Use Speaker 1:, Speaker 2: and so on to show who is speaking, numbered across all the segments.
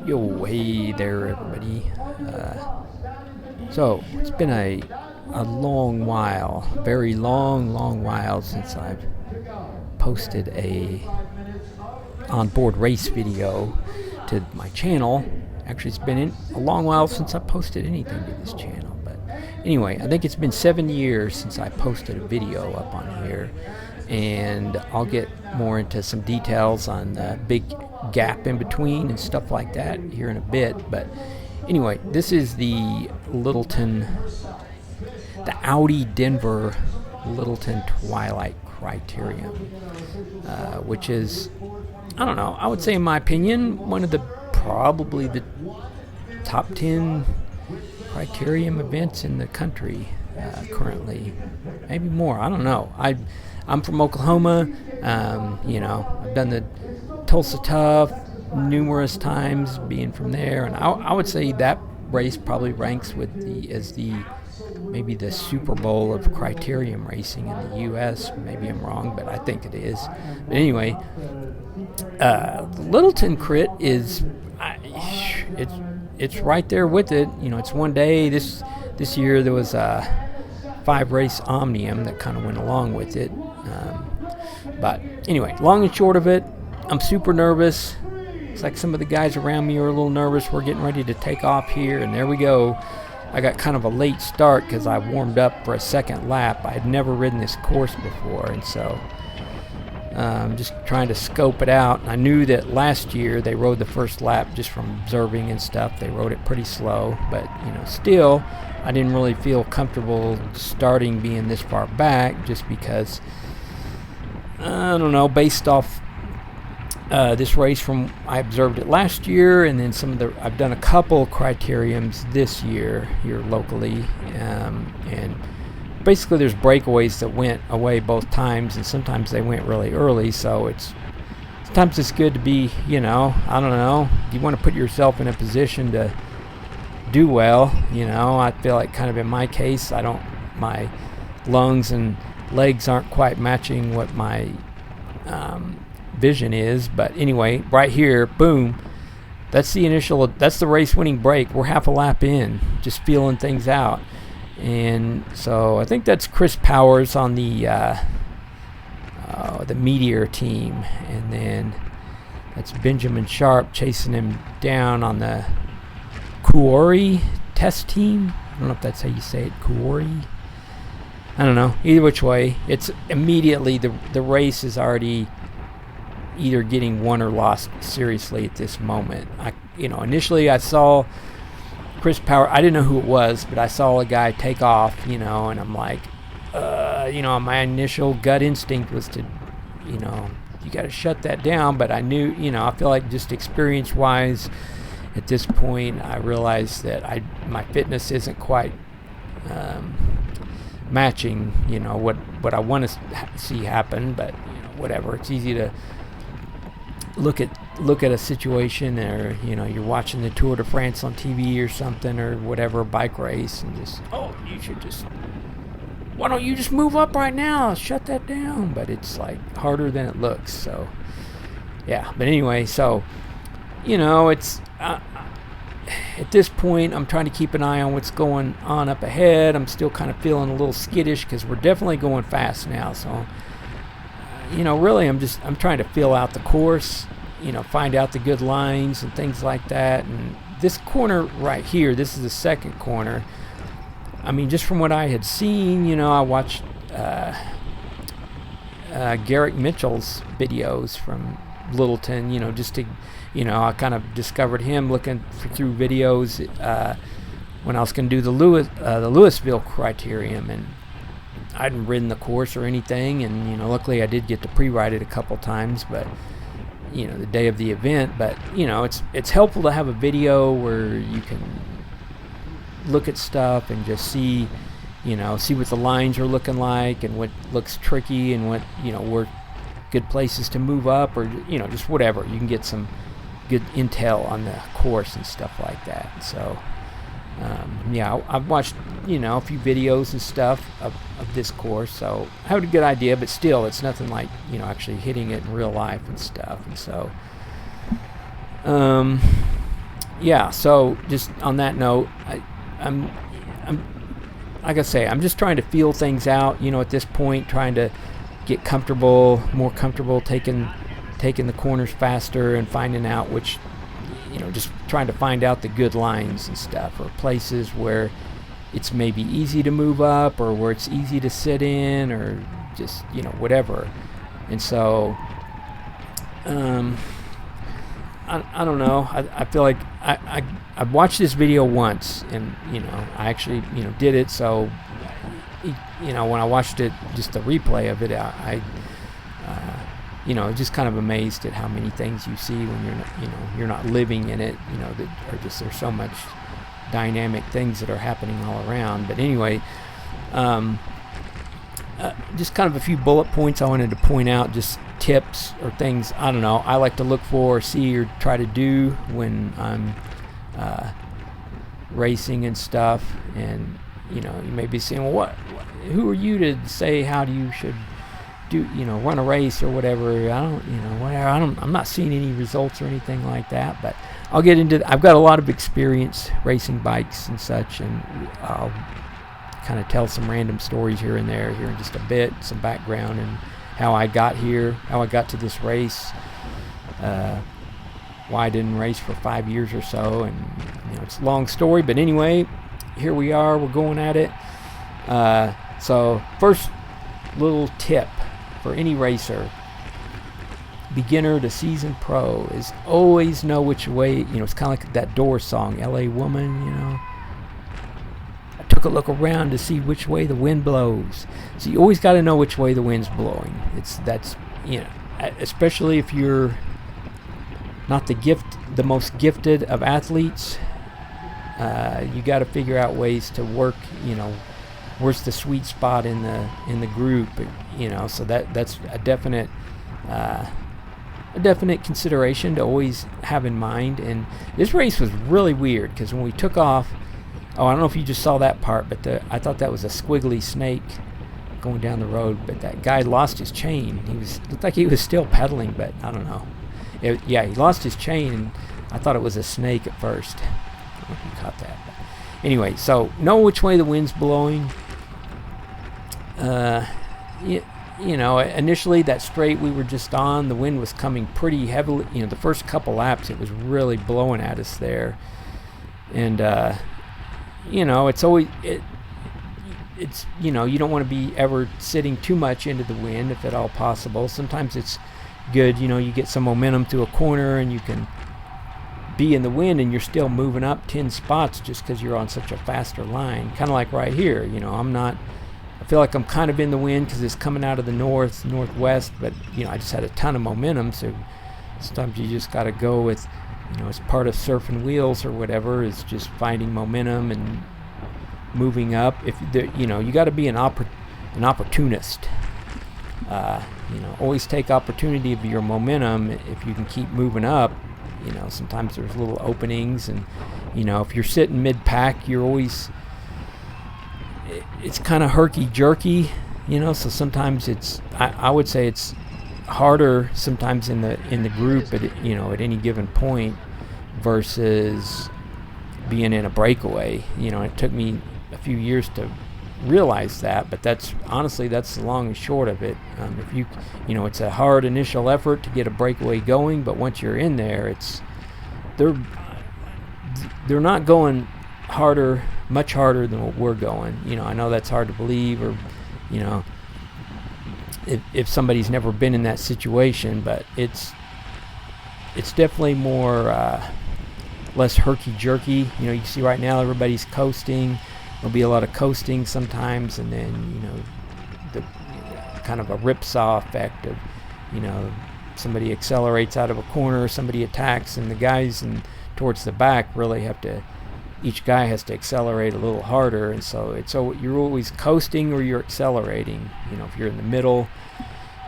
Speaker 1: Yo, hey there, everybody. So it's been a long while, very long while since I've posted a onboard race video to my channel. Actually, it's been a long while since I posted anything to this channel. But anyway, I think it's been 7 years since I posted a video up on here, and I'll get more into some details on the big gap in between and stuff like that here in a bit. But anyway, this is the Audi Denver Littleton Twilight Criterium, which is, I don't know, I would say in my opinion one of probably the top 10 criterium events in the country currently, maybe more. I don't know. I'm from Oklahoma. I've done the Tulsa Tough numerous times, being from there, and I would say that race probably ranks as maybe the Super Bowl of criterium racing in the U.S. Maybe I'm wrong, but I think it is. But anyway, Littleton Crit is it's right there with it. It's one day. This year there was a 5-race omnium that kind of went along with it. But anyway, long and short of it, I'm super nervous. It's like some of the guys around me are a little nervous. We're getting ready to take off here, and there we go. I got kind of a late start because I warmed up for a second lap. I had never ridden this course before, and so I'm just trying to scope it out. And I knew that last year they rode the first lap just from observing and stuff. They rode it pretty slow, but still, I didn't really feel comfortable starting being this far back, just because I don't know, based off this race from I observed it last year, and then I've done a couple criteriums this year here locally, and basically there's breakaways that went away both times, and sometimes they went really early. So sometimes it's good to be, I don't know, you want to put yourself in a position to do well. I feel like kind of in my case, my lungs and legs aren't quite matching what my vision is. But anyway, right here, boom, that's the race winning break. We're half a lap in, just feeling things out. And so I think that's Chris Powers on the Meteor team, and then that's Benjamin Sharp chasing him down on the Kuori test team. I don't know if that's how you say it, Kuori. I don't know. Either which way, it's immediately the race is already either getting won or lost seriously at this moment. Initially I saw Chris Power. I didn't know who it was, but I saw a guy take off, and I'm like, my initial gut instinct was to, you got to shut that down. But I knew, I feel like just experience-wise, at this point, I realized that my fitness isn't quite matching, what I want to see happen. But whatever. It's easy to look at a situation, or you're watching the Tour de France on TV or something, or whatever, bike race, and just, why don't you just move up right now, shut that down? But it's like harder than it looks. So yeah, but anyway, so it's at this point I'm trying to keep an eye on what's going on up ahead. I'm still kind of feeling a little skittish because we're definitely going fast now. So really I'm trying to feel out the course, find out the good lines and things like that. And this corner right here, this is the second corner. I mean, just from what I had seen, I watched Garrick Mitchell's videos from Littleton, just to, I kind of discovered him looking through videos when I was going to do the Louisville Criterium, and I hadn't ridden the course or anything, and luckily I did get to pre-ride it a couple times, but the day of the event. But it's helpful to have a video where you can look at stuff and just see what the lines are looking like, and what looks tricky, and what where good places to move up, or just whatever. You can get some good intel on the course and stuff like that. So I've watched a few videos and stuff of this course, so I have a good idea, but still it's nothing like actually hitting it in real life and stuff. And so yeah, so just on that note, I'm like I say, I'm just trying to feel things out, at this point, trying to get more comfortable taking the corners faster and finding out which, just trying to find out the good lines and stuff, or places where it's maybe easy to move up, or where it's easy to sit in, or just, whatever. And so, I don't know. I feel like I've watched this video once, and I actually did it. So when I watched it, just the replay of it, I just kind of amazed at how many things you see when you're not living in it. That are just, there's so much dynamic things that are happening all around. But anyway, just kind of a few bullet points I wanted to point out, just tips or things, I don't know, I like to look for, see, or try to do when I'm racing and stuff. And you may be saying, well, who are you to say how you should do, run a race or whatever? I'm not seeing any results or anything like that, but I'll get into I've got a lot of experience racing bikes and such, and I'll kind of tell some random stories here and there here in just a bit, some background and how I got here, how I got to this race, why I didn't race for 5 years or so, and it's a long story, but anyway, here we are, we're going at it. So first little tip for any racer, beginner to seasoned pro, is always know which way, it's kind of like that Doors song, LA Woman, I took a look around to see which way the wind blows. So you always got to know which way the wind's blowing. That's especially if you're not the most gifted of athletes, you got to figure out ways to work, where's the sweet spot in the group, so that's a definite consideration to always have in mind. And this race was really weird, because when we took off, I don't know if you just saw that part, but I thought that was a squiggly snake going down the road, but that guy lost his chain. Looked like he was still pedaling, but I don't know. He lost his chain, and I thought it was a snake at first. I don't know if you caught that. But anyway, so know which way the wind's blowing. Initially that straight we were just on, the wind was coming pretty heavily. The first couple laps it was really blowing at us there, and it's always it's you don't want to be ever sitting too much into the wind if at all possible. Sometimes it's good, you get some momentum through a corner and you can be in the wind and you're still moving up 10 spots just because you're on such a faster line, kind of like right here. I feel like I'm kind of in the wind because it's coming out of the northwest, but I just had a ton of momentum, so sometimes you just got to go with, it's part of surfing wheels or whatever, is just finding momentum and moving up. If you got to be an opportunist. Always take opportunity of your momentum. If you can keep moving up, sometimes there's little openings, and if you're sitting mid-pack, you're always, it's kind of herky-jerky, so sometimes it's, I would say it's harder sometimes in the group at any given point versus being in a breakaway. It took me a few years to realize that, but that's the long and short of it. If you it's a hard initial effort to get a breakaway going, but once you're in there, they're not going much harder than what we're going. I know that's hard to believe, or if somebody's never been in that situation, but it's definitely more less herky-jerky. You see right now everybody's coasting. There'll be a lot of coasting sometimes, and then the kind of a ripsaw effect of somebody accelerates out of a corner, somebody attacks, and the guys towards the back really each guy has to accelerate a little harder, and so you're always coasting or you're accelerating. If you're in the middle,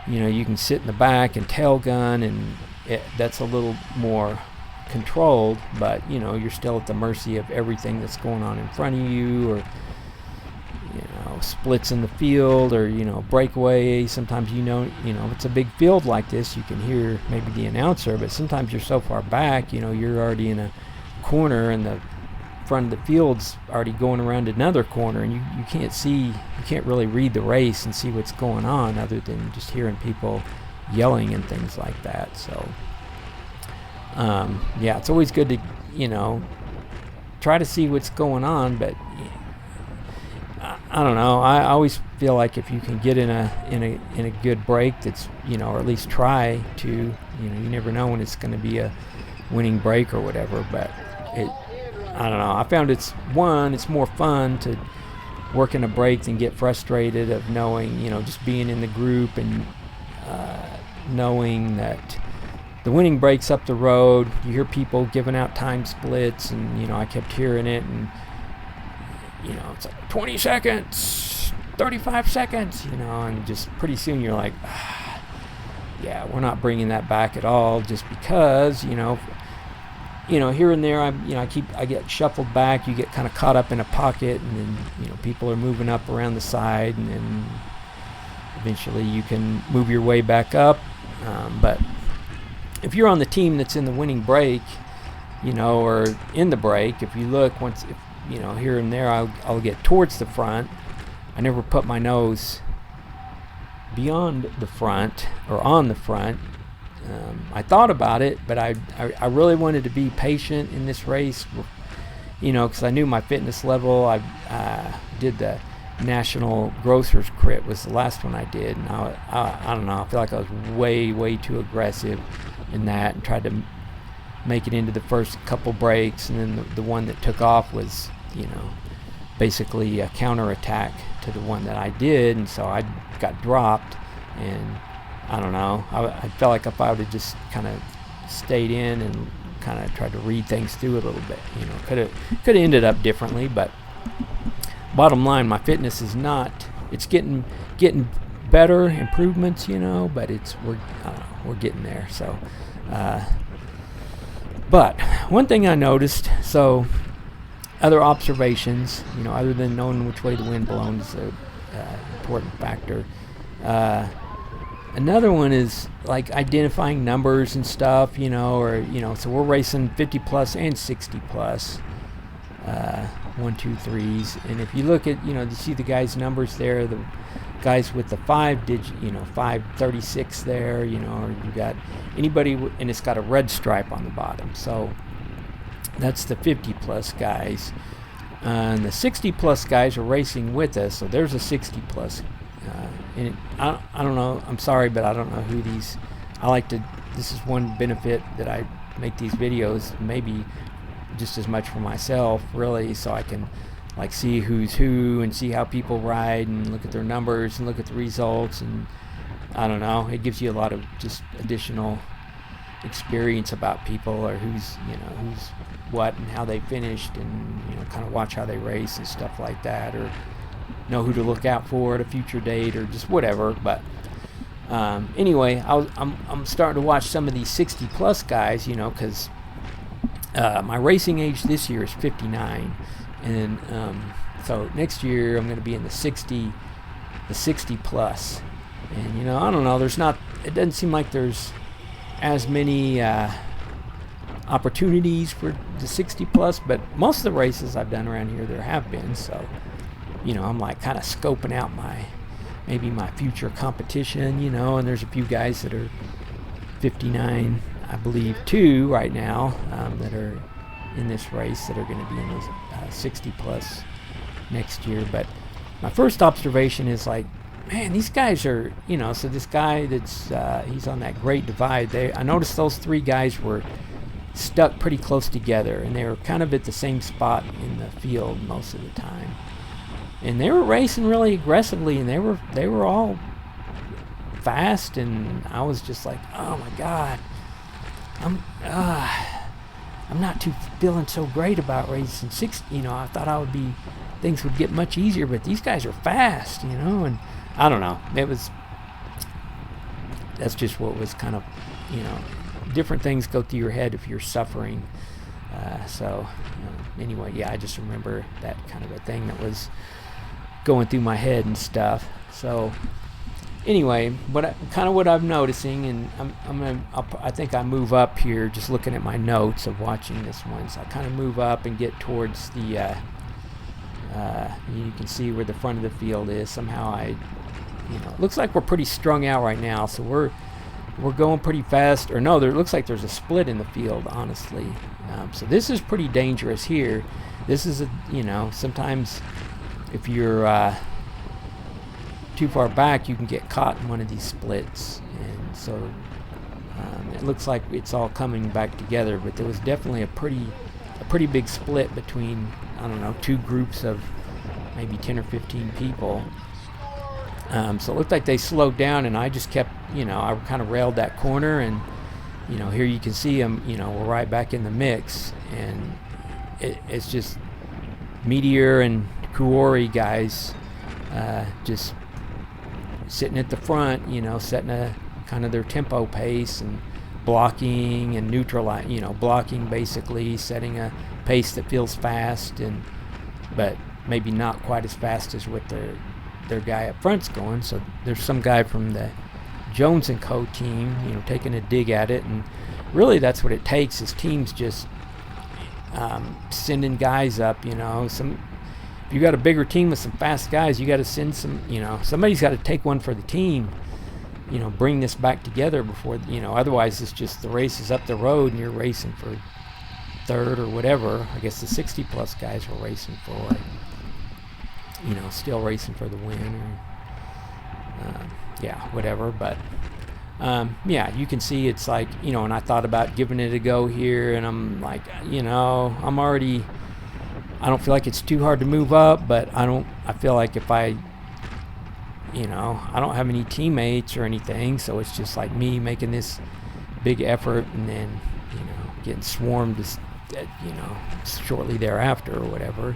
Speaker 1: you can sit in the back and tail gun, and that's a little more controlled, but you're still at the mercy of everything that's going on in front of you, or splits in the field, or breakaway. Sometimes it's a big field like this, you can hear maybe the announcer, but sometimes you're so far back, you're already in a corner and the front of the field's already going around another corner, and you can't really read the race and see what's going on other than just hearing people yelling and things like that. So yeah, it's always good to try to see what's going on, but I don't know. I always feel like if you can get in a good break that's or at least try to, you never know when it's going to be a winning break or whatever, but I don't know. I found it's more fun to work in a break than get frustrated of knowing, just being in the group and knowing that the winning break's up the road. You hear people giving out time splits, and, I kept hearing it, and, it's like 20 seconds, 35 seconds, and just pretty soon you're like, yeah, we're not bringing that back at all, just because, here and there, I get shuffled back. You get kind of caught up in a pocket, and then people are moving up around the side, and then eventually you can move your way back up. But if you're on the team that's in the winning break, or in the break, if you look here and there, I'll get towards the front. I never put my nose beyond the front or on the front. I thought about it, but I really wanted to be patient in this race, because I knew my fitness level. I did the National Grocers Crit, was the last one I did, and I don't know, I feel like I was way too aggressive in that, and tried to make it into the first couple breaks, and then the one that took off was, basically a counterattack to the one that I did, and so I got dropped, and I don't know. I felt like if I would have just kind of stayed in and kind of tried to read things through a little bit, could have ended up differently. But bottom line, my fitness is not. It's getting better, improvements, but we're getting there. So, but one thing I noticed. So, other observations, other than knowing which way the wind blows is an important factor. Another one is like identifying numbers and stuff, so we're racing 50 plus and 60 plus 123's, and if you look at, you see the guys' numbers there, the guys with the 536 there, or you got anybody, and it's got a red stripe on the bottom, so that's the 50 plus guys, and the 60 plus guys are racing with us, so there's a 60 plus. And I don't know, I'm sorry, but I don't know who these, this is one benefit that I make these videos, maybe just as much for myself, really, so I can see who's who and see how people ride and look at their numbers and look at the results, and I don't know, it gives you a lot of just additional experience about people, or who's what and how they finished, and kind of watch how they race and stuff like that, or know who to look out for at a future date, or just whatever. But anyway, I'm starting to watch some of these 60 plus guys, because my racing age this year is 59, and so next year I'm going to be in the 60 plus, and I don't know, it doesn't seem like there's as many opportunities for the 60 plus, but most of the races I've done around here there have been, so I'm like kind of scoping out maybe my future competition, and there's a few guys that are 59, I believe, too, right now, that are in this race that are going to be in the 60 plus next year. But my first observation is like, man, these guys are, so this guy that's, he's on that Great Divide, I noticed those three guys were stuck pretty close together, and they were kind of at the same spot in the field most of the time. And they were racing really aggressively, and they were all fast, and I was just like, oh my God, I'm not too feeling so great about racing 60. I thought things would get much easier, but these guys are fast, and I don't know. That's just what was kind of, different things go through your head if you're suffering. Anyway, yeah, I just remember that kind of a thing that was going through my head and stuff. So anyway, what I'm noticing, and I think I move up here, just looking at my notes of watching this one. So I kind of move up and get towards the. You can see where the front of the field is. Somehow it looks like we're pretty strung out right now. So we're going pretty fast. Or no, it looks like there's a split in the field, honestly. So this is pretty dangerous here. This is sometimes if you're too far back, you can get caught in one of these splits, and so it looks like it's all coming back together. But there was definitely a pretty big split between, I don't know, two groups of maybe 10 or 15 people. So it looked like they slowed down, and I just kept, I kind of railed that corner, and here you can see them, we're right back in the mix, and it's just Meteor and Kuori guys just sitting at the front, setting a kind of their tempo pace and blocking and blocking basically, setting a pace that feels fast, but maybe not quite as fast as what their guy up front's going. So there's some guy from the Jones & Co. team, taking a dig at it, and really that's what it takes is teams just sending guys up, if you got a bigger team with some fast guys, you got to send some, somebody's got to take one for the team, bring this back together before, otherwise it's just the race is up the road and you're racing for third or whatever. I guess the 60 plus guys were racing for, still racing for the win or, whatever. But, you can see it's like, and I thought about giving it a go here, and I'm like, I don't feel like it's too hard to move up, but I feel like if I don't have any teammates or anything, so it's just like me making this big effort and then, getting swarmed, shortly thereafter or whatever.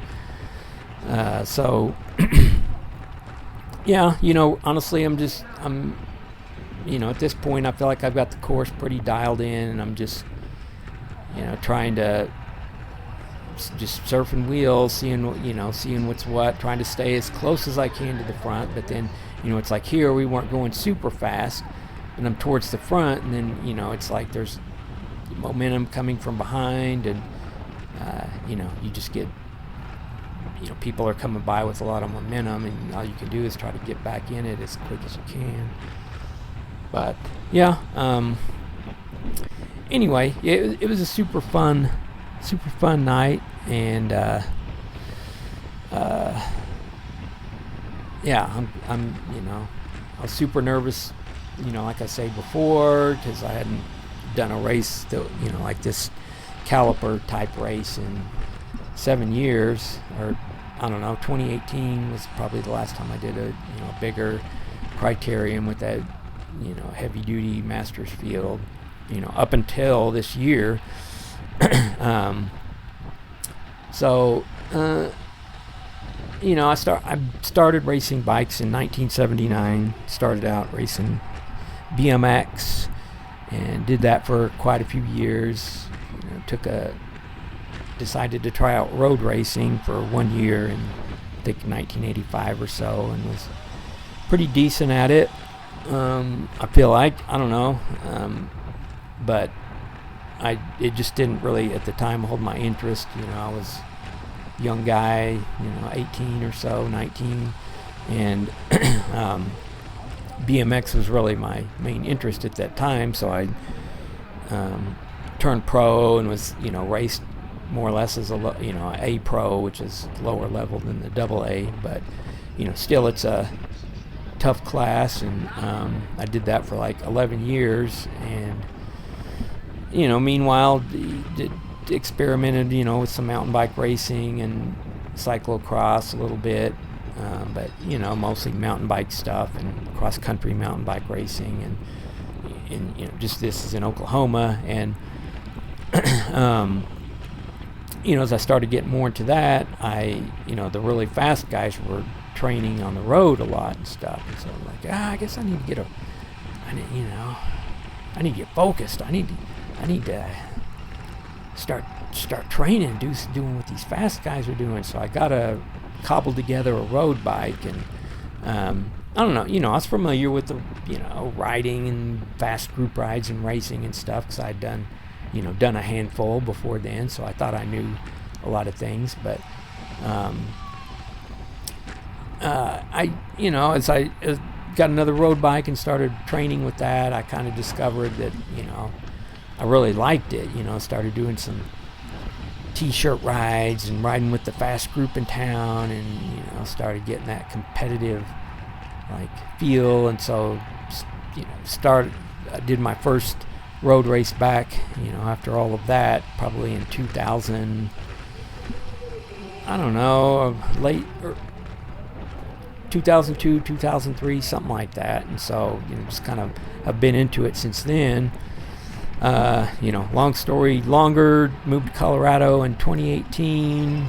Speaker 1: So, honestly, I'm at this point, I feel like I've got the course pretty dialed in, and I'm just, trying to just surfing wheels, seeing what's what, trying to stay as close as I can to the front. But then, it's like here we weren't going super fast, and I'm towards the front, and then, it's like there's momentum coming from behind, and, you just get, people are coming by with a lot of momentum, and all you can do is try to get back in it as quick as you can. But, anyway, it was a super fun night, and I'm I was super nervous, like I said before, because I hadn't done a race that, like this caliper type race in 7 years, or I don't know, 2018 was probably the last time I did a bigger criterium with that heavy duty masters field, up until this year. I started racing bikes in 1979. Started out racing BMX and did that for quite a few years. Decided to try out road racing for 1 year in, I think, 1985 or so, and was pretty decent at it. I feel like, I don't know, but it just didn't really at the time hold my interest. I was a young guy, 18 or so, 19, and BMX was really my main interest at that time. So I turned pro and was, raced more or less as a pro, which is lower level than the double A, but still it's a tough class, and I did that for like 11 years, and meanwhile experimented with some mountain bike racing and cyclocross a little bit, but mostly mountain bike stuff and cross country mountain bike racing, and just this is in Oklahoma, and as I started getting more into that, the really fast guys were training on the road a lot and stuff, and so I'm like, I guess I need to get focused. I need to start training, doing what these fast guys are doing. So I cobbled together a road bike, and I don't know, I was familiar with the, riding and fast group rides and racing and stuff, because I'd done a handful before then, so I thought I knew a lot of things. But as I got another road bike and started training with that, I kind of discovered that, I really liked it. Started doing some t-shirt rides and riding with the fast group in town, and started getting that competitive feel. And so I did my first road race back after all of that, probably in 2000, I don't know, late 2002, 2003, something like that. And so just kind of have been into it since then. Long story longer, moved to Colorado in 2018.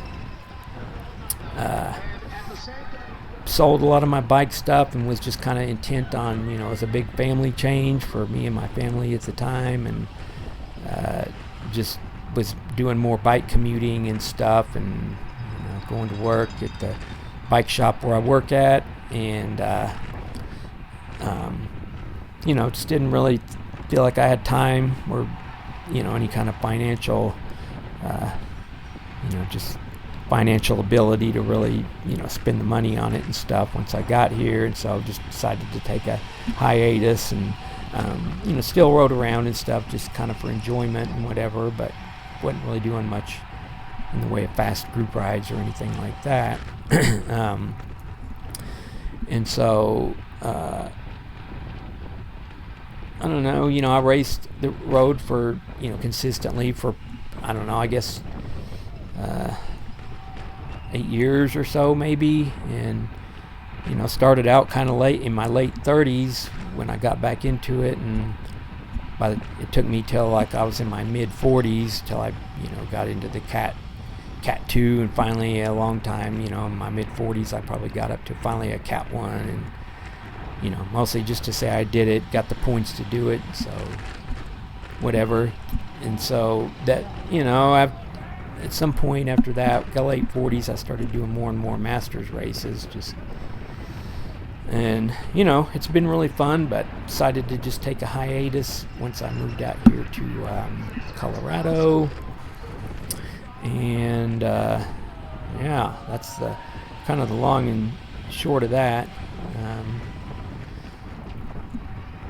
Speaker 1: Sold a lot of my bike stuff and was just kind of intent on, it was a big family change for me and my family at the time, and just was doing more bike commuting and stuff, and going to work at the bike shop where I work at, and just didn't really feel like I had time or any kind of financial just financial ability to really spend the money on it and stuff once I got here. And so just decided to take a hiatus, and still rode around and stuff just kind of for enjoyment and whatever, but wasn't really doing much in the way of fast group rides or anything like that. And so I don't know, I raced the road for consistently for, I don't know, I guess 8 years or so maybe, and started out kind of late in my late 30s when I got back into it, and it took me till I was in my mid 40s till I got into the Cat 2, and finally a long time, in my mid 40s I probably got up to finally a Cat 1, and mostly just to say I did it, got the points to do it, so whatever. And so that at some point after that, the late 40s, I started doing more and more masters races, and it's been really fun, but decided to just take a hiatus once I moved out here to Colorado. And that's the kind of the long and short of that.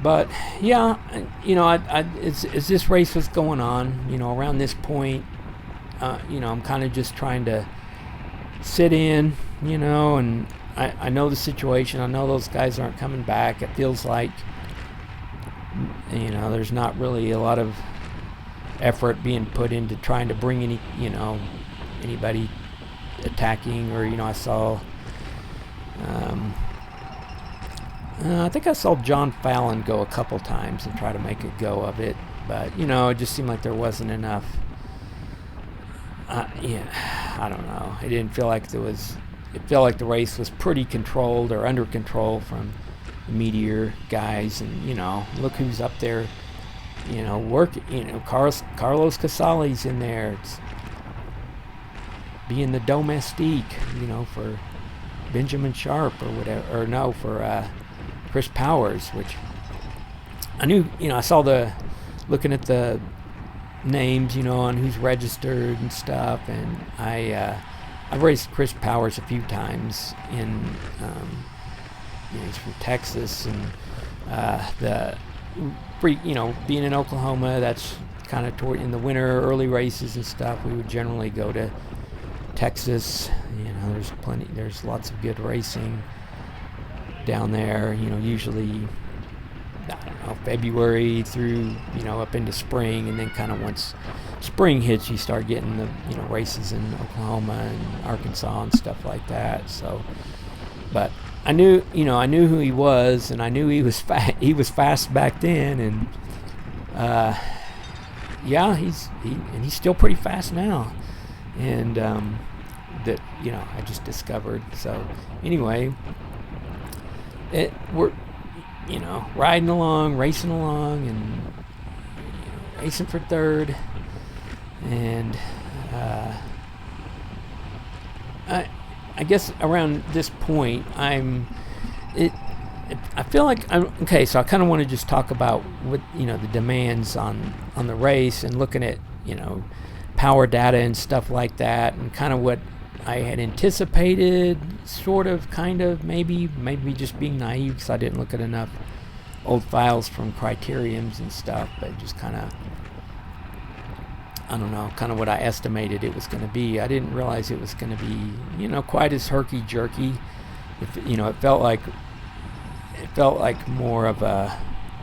Speaker 1: But yeah, as this race was going on, around this point, I'm kind of just trying to sit in, and I know the situation. I know those guys aren't coming back. It feels like, there's not really a lot of effort being put into trying to bring anybody attacking, or, I saw, I think I saw John Fallon go a couple times and try to make a go of it, but, it just seemed like there wasn't enough. I don't know. It didn't feel like it felt like the race was pretty controlled or under control from the Meteor guys, and, look who's up there, Carlos Casale's in there. It's being the domestique, for Benjamin Sharp or whatever, or no, for Chris Powers, which I knew, I saw looking at the names, on who's registered and stuff, and I've raced Chris Powers a few times in, he's from Texas, and being in Oklahoma, that's kind of in the winter, early races and stuff, we would generally go to Texas. There's lots of good racing down there, usually, I don't know, February through, up into spring, and then kind of once spring hits, you start getting the, races in Oklahoma and Arkansas and stuff like that. So, but I knew who he was, and I knew he was fast back then, and he's still pretty fast now, and that I just discovered. So anyway, we're riding along, racing along, and racing for third, and I guess around this point, I feel like okay. So I kind of want to just talk about what the demands on the race, and looking at power data and stuff like that, and kind of what I had anticipated, sort of, kind of, maybe just being naive because I didn't look at enough old files from criteriums and stuff, but just kind of, I don't know, kind of what I estimated it was going to be. I didn't realize it was going to be, quite as herky-jerky. It felt like more of a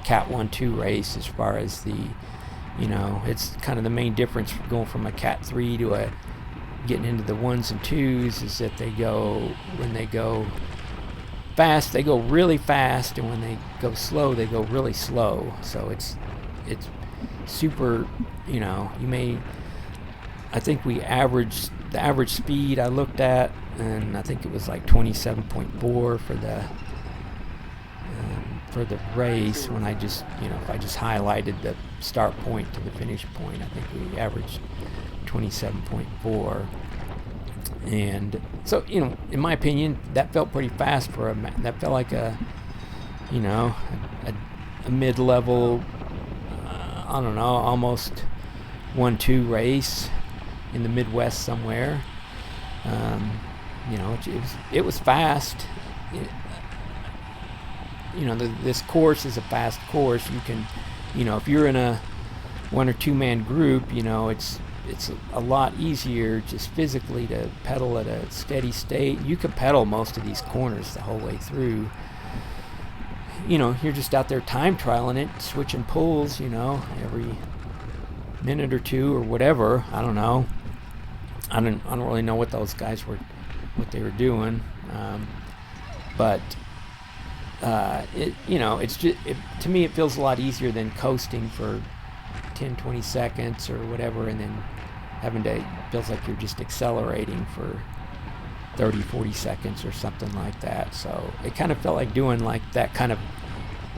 Speaker 1: Cat 1-2 race as far as the, it's kind of the main difference from going from a Cat 3 to getting into the 1s and 2s is that when they go fast, they go really fast, and when they go slow, they go really slow. So it's super, I think the average speed I looked at, and I think it was like 27.4 for the race. When I just, if I just highlighted the start point to the finish point, I think we averaged 27.4. And so, in my opinion, that felt pretty fast that felt like a mid-level, I don't know, almost 1-2 race in the Midwest somewhere. It was fast. This course is a fast course. You can, if you're in a 1 or 2 man group, it's a lot easier just physically to pedal at a steady state. You can pedal most of these corners the whole way through. You're just out there time trialing it, switching pulls, every minute or two or whatever. I don't know. I don't really know what those guys what they were doing. But it's just, to me, it feels a lot easier than coasting for 10, 20 seconds or whatever, and then feels like you're just accelerating for 30, 40 seconds or something like that. So it kind of felt like doing like that kind of,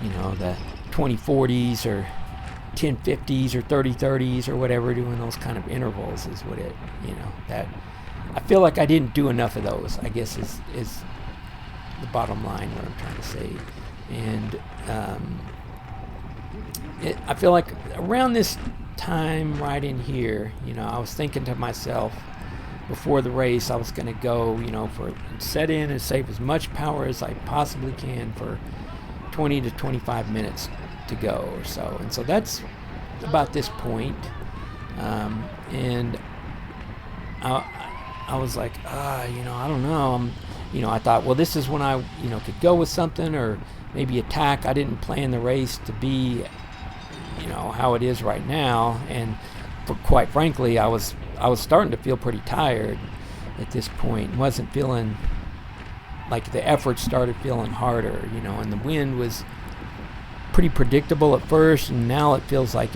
Speaker 1: the 2040s or 1050s or 3030s or whatever, doing those kind of intervals is what it, that I feel like I didn't do enough of those, I guess is the bottom line, what I'm trying to say. And I feel like around this time right in here, I was thinking to myself before the race, I was going to go, set in and save as much power as I possibly can for 20 to 25 minutes to go or so. And so that's about this point. And I was like, I don't know. I thought, well, this is when I, could go with something or maybe attack. I didn't plan the race to be, how it is right now. And quite frankly, I was starting to feel pretty tired at this point. Wasn't feeling like the effort started feeling harder, and the wind was pretty predictable at first, and now it feels like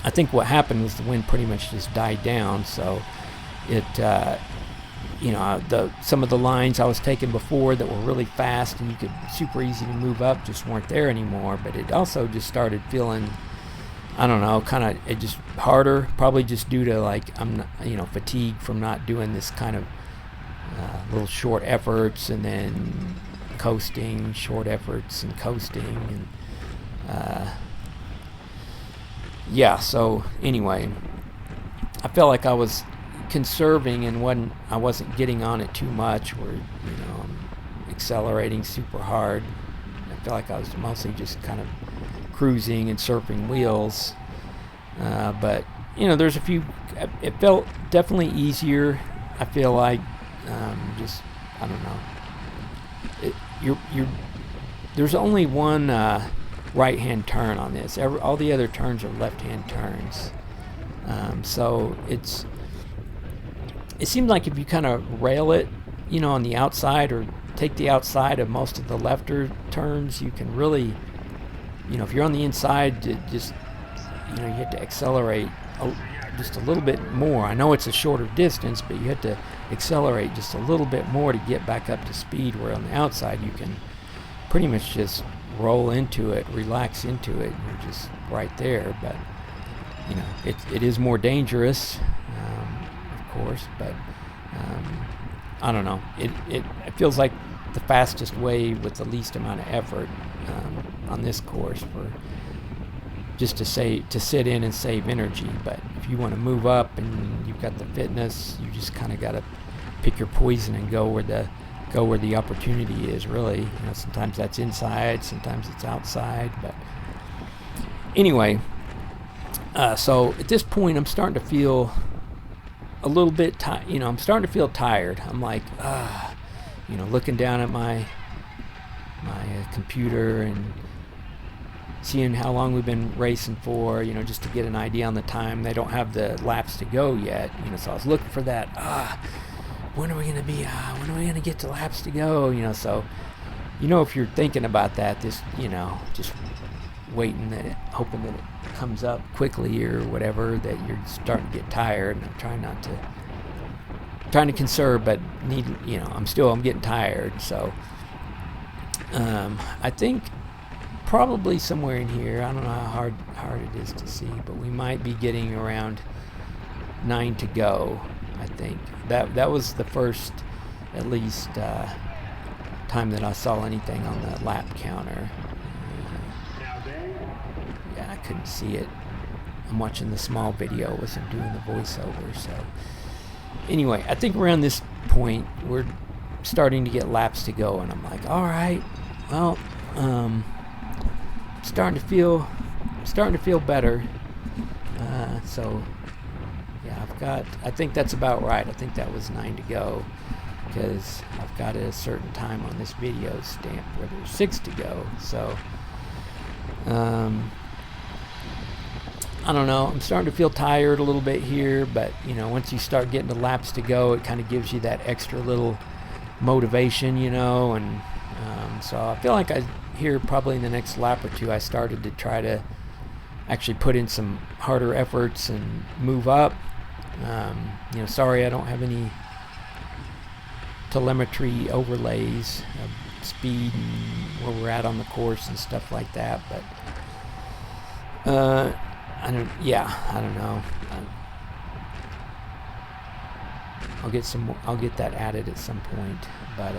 Speaker 1: I think what happened was the wind pretty much just died down. So it, some of the lines I was taking before that were really fast and you could super easy to move up just weren't there anymore. But it also just started feeling, I don't know, kind of it just harder, probably just due to like I'm not, fatigue from not doing this kind of little short efforts and then coasting, short efforts and coasting, and so anyway, I felt like I was conserving and I wasn't getting on it too much, where I'm accelerating super hard. I felt like I was mostly just kind of cruising and surfing wheels, but there's a few. It felt definitely easier. I feel like just, I don't know. There's only one right-hand turn on this. All the other turns are left-hand turns. So it seems like if you kind of rail it, on the outside or take the outside of most of the lefter turns, you can really, if you're on the inside, just, you have to accelerate just a little bit more. I know it's a shorter distance, but you have to accelerate just a little bit more to get back up to speed, where on the outside you can pretty much just roll into it, relax into it, and you're just right there. But it is more dangerous, of course, but I don't know, it feels like the fastest way with the least amount of effort on this course, for just to sit in and save energy. But if you want to move up and you've got the fitness, you just kind of got to pick your poison and go where the opportunity is, really. You know, sometimes that's inside, sometimes it's outside. But anyway, so at this point I'm starting to feel a little bit I'm starting to feel tired. I'm like, looking down at my computer and seeing how long we've been racing for, just to get an idea on the time. They don't have the laps to go yet, so I was looking for that. When are we going to be? When are we going to get to laps to go? So, if you're thinking about that, just waiting, hoping that it comes up quickly or whatever, that you're starting to get tired. And I'm trying to conserve, but I'm getting tired. So, I think probably somewhere in here, I don't know how hard it is to see, but we might be getting around 9 to go. I think that was the first, at least, time that I saw anything on the lap counter. Yeah, I couldn't see it. I'm watching the small video, wasn't doing the voiceover. So anyway, I think around this point we're starting to get laps to go, and I'm like, all right, well, starting to feel better. So yeah, I think that's about right. I think that was 9 to go, because I've got a certain time on this video stamped where there's 6 to go. So I don't know, I'm starting to feel tired a little bit here, but once you start getting the laps to go, it kind of gives you that extra little motivation, and so I feel like here probably in the next lap or two I started to try to actually put in some harder efforts and move up. Sorry I don't have any telemetry overlays of speed and where we're at on the course and stuff like that, but I don't know. I'll get that added at some point, but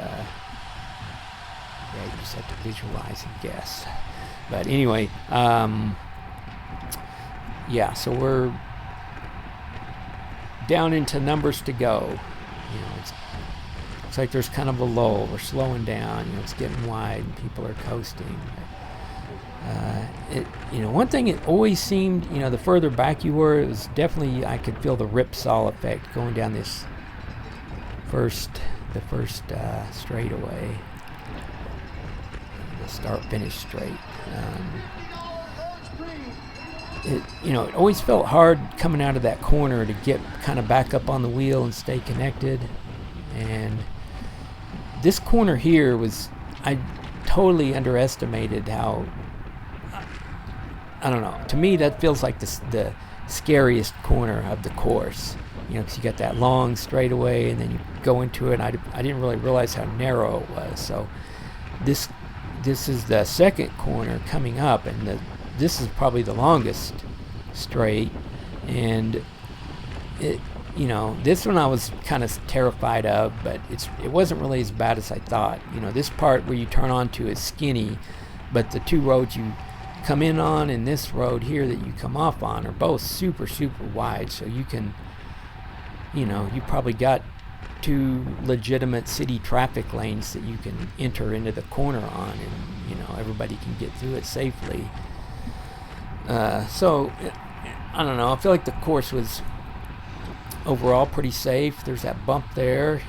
Speaker 1: you just have to visualize and guess. But anyway, so we're down into numbers to go. It's like there's kind of a lull. We're slowing down. It's getting wide and people are coasting. One thing, it always seemed, the further back you were, it was definitely, I could feel the ripsaw effect going down this first straightaway, the start-finish straight. It always felt hard coming out of that corner to get kind of back up on the wheel and stay connected. And this corner here I totally underestimated how, I don't know, to me that feels like the scariest corner of the course, because you got that long straightaway and then you go into it, and I didn't really realize how narrow it was. So this is the second corner coming up, and this is probably the longest straight, and this one I was kind of terrified of, but it wasn't really as bad as I thought. This part where you turn onto is skinny, but the two roads you come in on and this road here that you come off on are both super, super wide, so you can, you probably got 2 legitimate city traffic lanes that you can enter into the corner on, and everybody can get through it safely. So I don't know, I feel like the course was overall pretty safe. There's that bump there,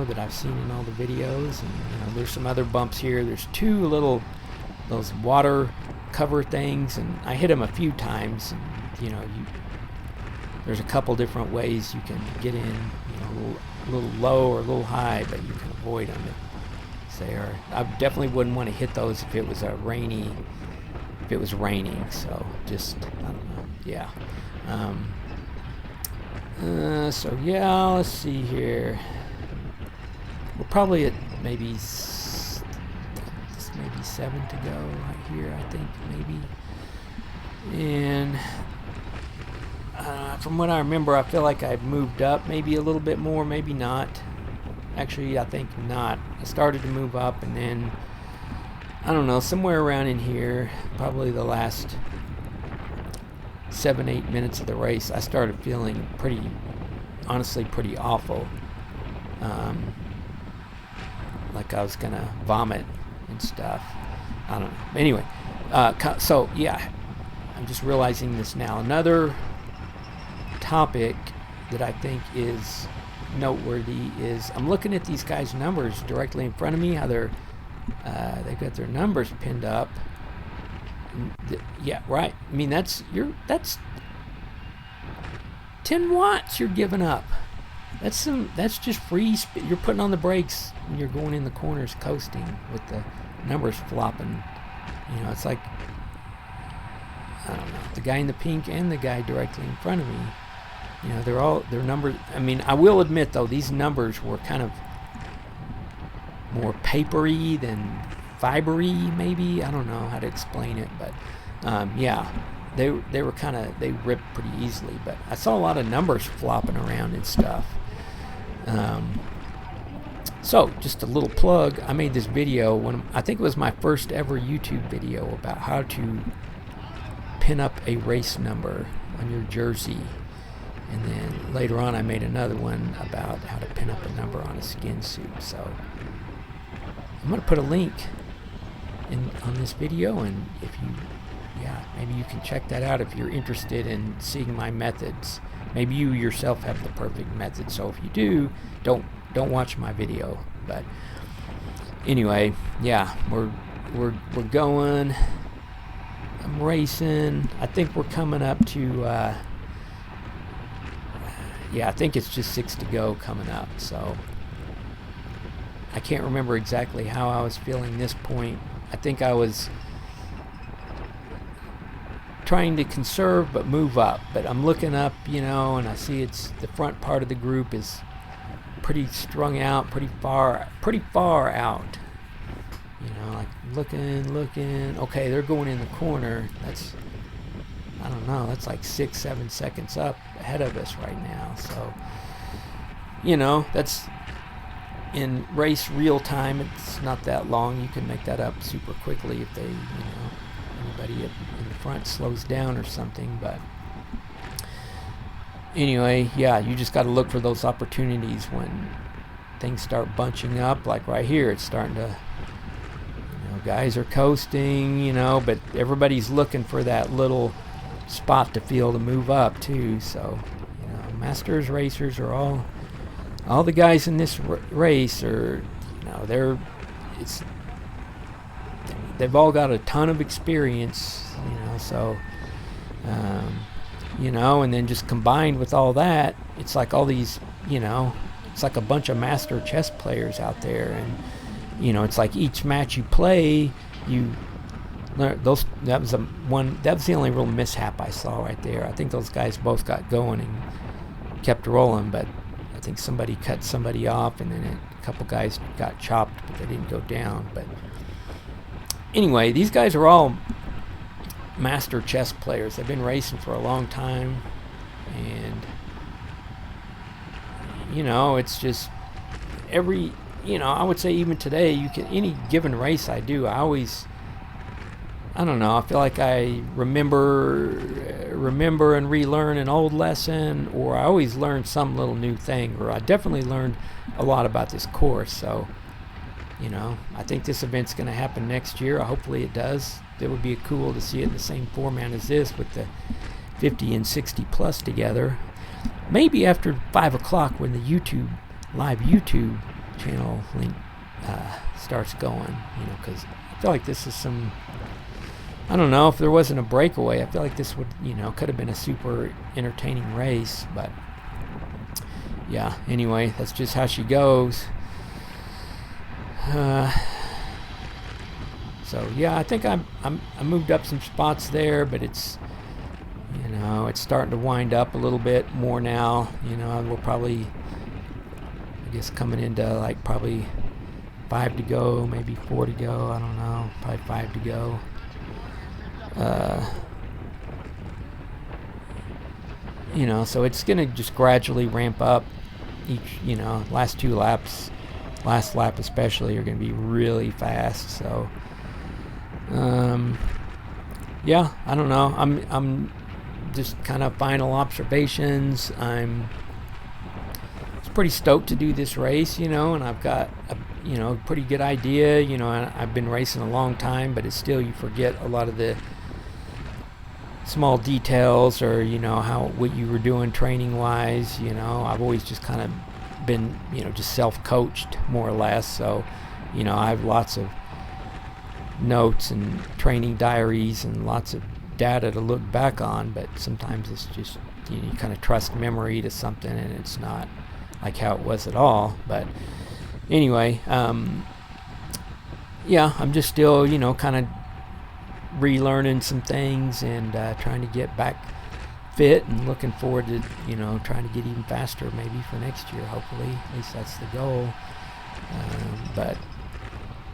Speaker 1: that I've seen in all the videos, and there's some other bumps here. There's 2 little, those water cover things, and I hit them a few times, and there's a couple different ways you can get in, a little low or a little high, but you can avoid them. I definitely wouldn't want to hit those if it was raining, so just, I don't know, yeah. So yeah, let's see here. We're probably at maybe 7 to go right here, I think, maybe. And from what I remember, I feel like I've moved up maybe a little bit more, maybe not. Actually, I think not. I started to move up, and then, I don't know, somewhere around in here, probably the last 7-8 minutes of the race, I started feeling honestly pretty awful. Like I was gonna vomit and stuff. I don't know. Anyway, so yeah, I'm just realizing this now. Another topic that I think is noteworthy is I'm looking at these guys' numbers directly in front of me. How they've got their numbers pinned up. Yeah, right. I mean, that's 10 watts you're giving up. That's just free. You're putting on the brakes and you're going in the corners, coasting with the numbers flopping. You know, it's like, I don't know, the guy in the pink and the guy directly in front of me. You know, their numbers. I mean, I will admit though, these numbers were kind of more papery than fibery, maybe. I don't know how to explain it, but yeah, they were kind of, they ripped pretty easily. But I saw a lot of numbers flopping around and stuff. So just a little plug. I made this video when I think it was my first ever YouTube video about how to pin up a race number on your jersey. And then later on I made another one about how to pin up a number on a skin suit. So I'm going to put a link on this video, and if you, maybe you can check that out if you're interested in seeing my methods. Maybe you yourself have the perfect method. So if you do, don't watch my video. But anyway, yeah, we're going. I'm racing. I think we're coming up to I think it's just 6 to go coming up. So I can't remember exactly how I was feeling this point. I think I was trying to conserve but move up. But I'm looking up, you know, and I see it's the front part of the group is pretty strung out, pretty far out. You know, like looking. Okay, they're going in the corner. That's, I don't know, that's like 6-7 seconds up ahead of us right now. So, you know, that's in race real time. It's not that long. You can make that up super quickly if they, you know, anybody in the front slows down or something. But anyway, yeah, you just got to look for those opportunities when things start bunching up. Like right here, it's starting to, you know, guys are coasting, you know, but everybody's looking for that little spot to feel to move up too. So, you know, masters racers are all the guys in this race are, you know, they've all got a ton of experience, you know. So you know, and then just combined with all that, it's like all these, you know, it's like a bunch of master chess players out there. And, you know, it's like each match you play, you learn those. That was the only real mishap I saw right there. I think those guys both got going and kept rolling, but I think somebody cut somebody off, and then a couple guys got chopped, but they didn't go down. But anyway, these guys are all master chess players. They've been racing for a long time, and, you know, it's just every, you know, I would say even today, you can, any given race I do, I always, I don't know, I feel like I remember and relearn an old lesson, or I always learn some little new thing, or I definitely learned a lot about this course. So, you know, I think this event's going to happen next year. Hopefully it does. It would be cool to see it in the same format as this, with the 50 and 60 plus together. Maybe after 5 o'clock when the live YouTube channel link starts going, you know, because I feel like this is some, I don't know, if there wasn't a breakaway, I feel like this would, you know, could have been a super entertaining race. But yeah, anyway, that's just how she goes. So yeah, I think I moved up some spots there, but it's, you know, it's starting to wind up a little bit more now. You know, we're probably, I guess, coming into like probably 5 to go, maybe 4 to go. I don't know, probably 5 to go. You know, so it's gonna just gradually ramp up. Each, you know, last 2 laps, last lap especially are going to be really fast. So yeah, I don't know. I'm just kind of final observations. I'm pretty stoked to do this race, and I've got a pretty good idea. I've been racing a long time, but it's still, you forget a lot of the small details, or what you were doing training wise. I've always just kind of been just self-coached more or less, so I have lots of notes and training diaries and lots of data to look back on, but sometimes it's just you kind of trust memory to something, and it's not like how it was at all. But anyway, yeah, I'm just still kind of relearning some things, and trying to get back fit, and looking forward to trying to get even faster maybe for next year, hopefully. At least that's the goal. But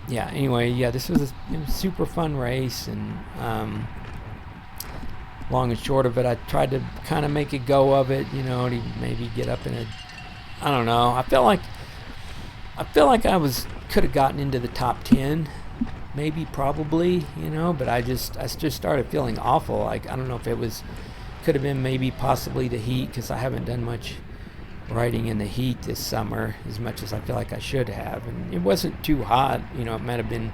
Speaker 1: yeah, anyway, yeah, this was a super fun race, and long and short of it, I tried to kind of make a go of it, to maybe get up in a, I don't know, I felt like I could have gotten into the top 10, maybe, probably, but I just started feeling awful. Like, I don't know if it could have been maybe possibly the heat, because I haven't done much riding in the heat this summer as much as I feel like I should have, and it wasn't too hot. It might have been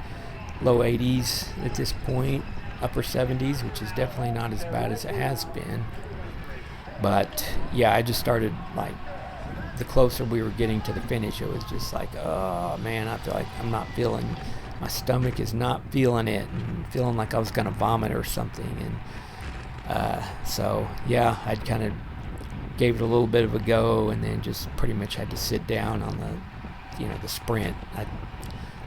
Speaker 1: low 80s at this point, upper 70s, which is definitely not as bad as it has been. But yeah, I just started, like, the closer we were getting to the finish, it was just like, oh man, I feel like I'm not feeling, my stomach is not feeling it, and feeling like I was gonna vomit or something. And so yeah, I'd kind of gave it a little bit of a go, and then just pretty much had to sit down on the sprint.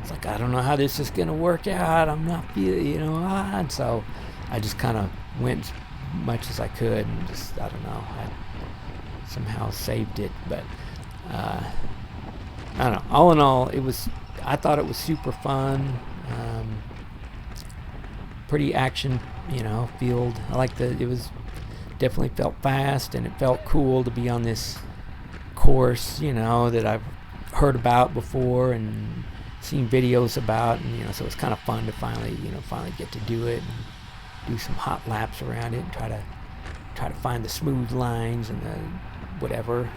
Speaker 1: It's like, I don't know how this is gonna work out. I'm not feeling, and so I just kind of went as much as I could, and just, I don't know, I somehow saved it. But I don't know, all in all, I thought it was super fun. Pretty action field. I like it was definitely felt fast, and it felt cool to be on this course that I've heard about before and seen videos about, and so it's kind of fun to finally get to do it and do some hot laps around it, and try to find the smooth lines and the whatever.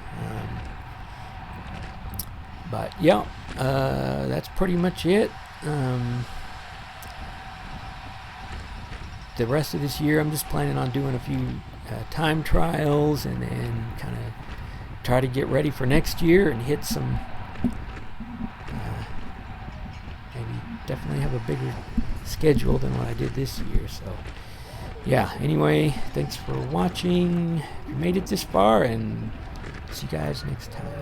Speaker 1: But yeah, that's pretty much it. The rest of this year, I'm just planning on doing a few time trials, and then kind of try to get ready for next year and hit some, maybe definitely have a bigger schedule than what I did this year. So yeah, anyway, thanks for watching. If you made it this far, and see you guys next time.